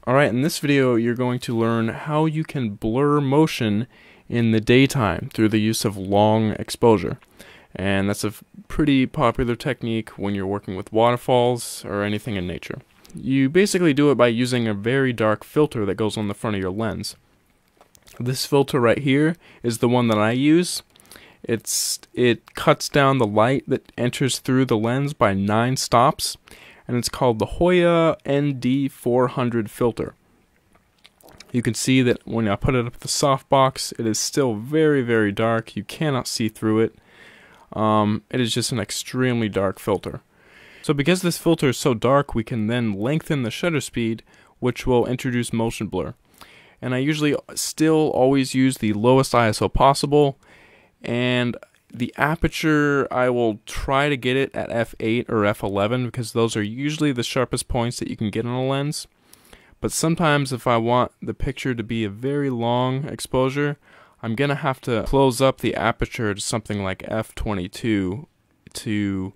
Alright, in this video you're going to learn how you can blur motion in the daytime through the use of long exposure. And that's a pretty popular technique when you're working with waterfalls or anything in nature. You basically do it by using a very dark filter that goes on the front of your lens. This filter right here is the one that I use. It cuts down the light that enters through the lens by 9 stops, and it's called the Hoya ND400 filter. You can see that when I put it up the softbox, it is still very, very dark. You cannot see through it. It is just an extremely dark filter. So because this filter is so dark, we can then lengthen the shutter speed, which will introduce motion blur. And I usually still always use the lowest ISO possible, and the aperture, I will try to get it at f8 or f11 because those are usually the sharpest points that you can get on a lens. But sometimes if I want the picture to be a very long exposure, I'm going to have to close up the aperture to something like f22 to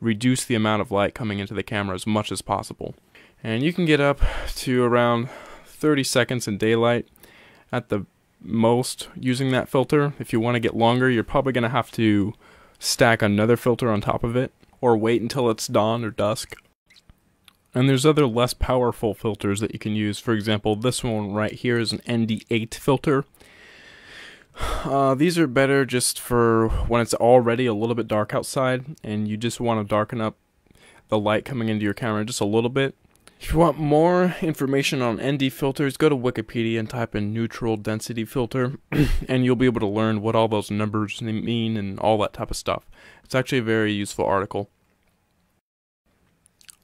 reduce the amount of light coming into the camera as much as possible. And you can get up to around 30 seconds in daylight at the most using that filter. If you want to get longer, you're probably going to have to stack another filter on top of it or wait until it's dawn or dusk. And there's other less powerful filters that you can use. For example, this one right here is an ND8 filter. These are better just for when it's already a little bit dark outside and you just want to darken up the light coming into your camera just a little bit. If you want more information on ND filters, go to Wikipedia and type in neutral density filter and you'll be able to learn what all those numbers mean and all that type of stuff. It's actually a very useful article.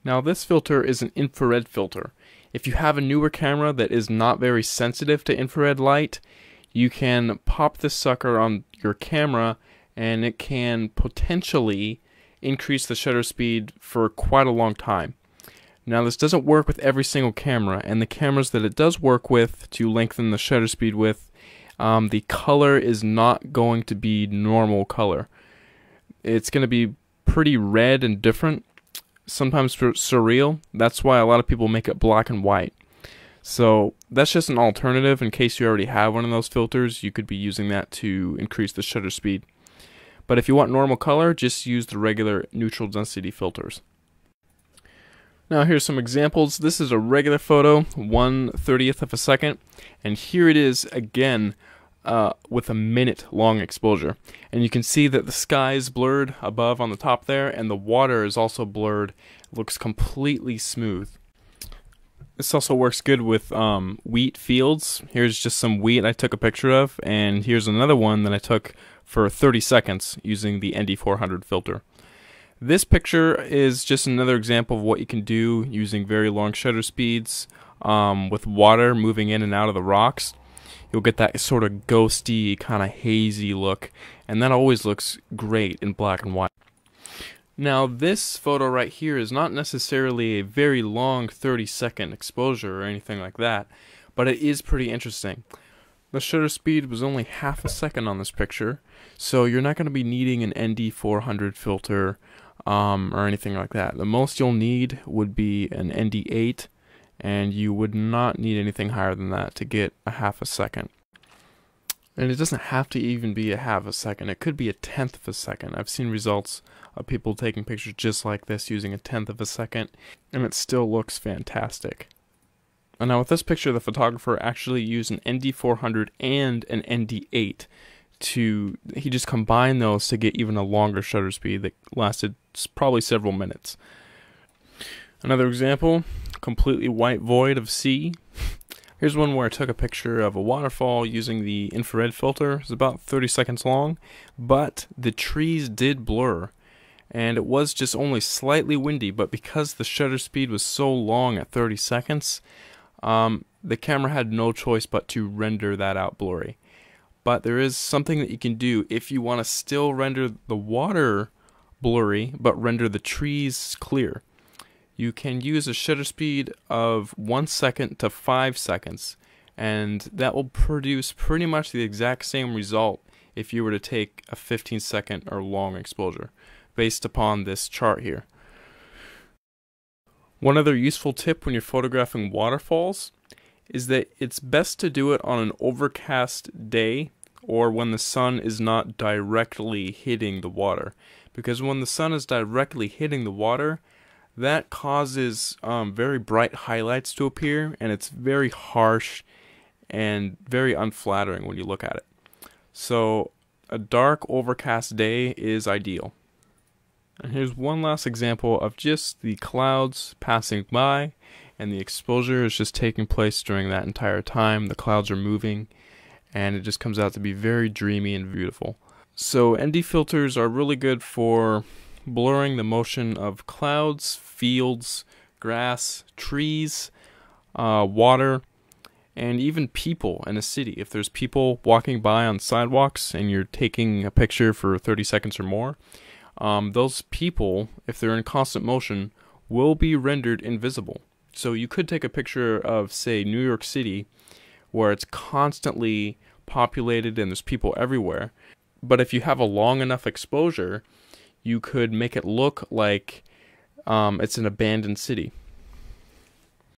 Now this filter is an infrared filter. If you have a newer camera that is not very sensitive to infrared light, you can pop this sucker on your camera and it can potentially increase the shutter speed for quite a long time. Now this doesn't work with every single camera, and the cameras that it does work with to lengthen the shutter speed with, the color is not going to be normal color. It's going to be pretty red and different, sometimes surreal. That's why a lot of people make it black and white. So that's just an alternative in case you already have one of those filters. You could be using that to increase the shutter speed. But if you want normal color, just use the regular neutral density filters. Now here's some examples. This is a regular photo, 1/30th of a second, and here it is again with a minute long exposure. And you can see that the sky is blurred above on the top there, and the water is also blurred. It looks completely smooth. This also works good with wheat fields. Here's just some wheat I took a picture of, and here's another one that I took for 30 seconds using the ND400 filter. This picture is just another example of what you can do using very long shutter speeds with water moving in and out of the rocks. You'll get that sort of ghosty, kind of hazy look, and that always looks great in black and white. Now this photo right here is not necessarily a very long 30-second exposure or anything like that, but it is pretty interesting. The shutter speed was only half a second on this picture, so you're not going to be needing an ND400 filter or anything like that. The most you'll need would be an ND8, and you would not need anything higher than that to get a half a second. And it doesn't have to even be a half a second. It could be a tenth of a second. I've seen results of people taking pictures just like this using a tenth of a second, and it still looks fantastic. And now with this picture, the photographer actually used an ND400 and an ND8. He just combined those to get even a longer shutter speed that lasted probably several minutes. Another example, completely white void of sea. Here's one where I took a picture of a waterfall using the infrared filter. It's about 30 seconds long, but the trees did blur, and it was just only slightly windy, but because the shutter speed was so long at 30 seconds, the camera had no choice but to render that out blurry. But there is something that you can do if you want to still render the water blurry, but render the trees clear. You can use a shutter speed of 1 second to 5 seconds, and that will produce pretty much the exact same result if you were to take a 15-second or long exposure, based upon this chart here. One other useful tip when you're photographing waterfalls is that it's best to do it on an overcast day or when the sun is not directly hitting the water. Because when the sun is directly hitting the water, that causes very bright highlights to appear, and it's very harsh and very unflattering when you look at it. So a dark, overcast day is ideal. And here's one last example of just the clouds passing by, and the exposure is just taking place during that entire time. The clouds are moving, and it just comes out to be very dreamy and beautiful. So ND filters are really good for blurring the motion of clouds, fields, grass, trees, water, and even people in a city. If there's people walking by on sidewalks and you're taking a picture for 30 seconds or more, those people, if they're in constant motion, will be rendered invisible. So you could take a picture of, say, New York City, where it's constantly populated and there's people everywhere. But if you have a long enough exposure, you could make it look like it's an abandoned city.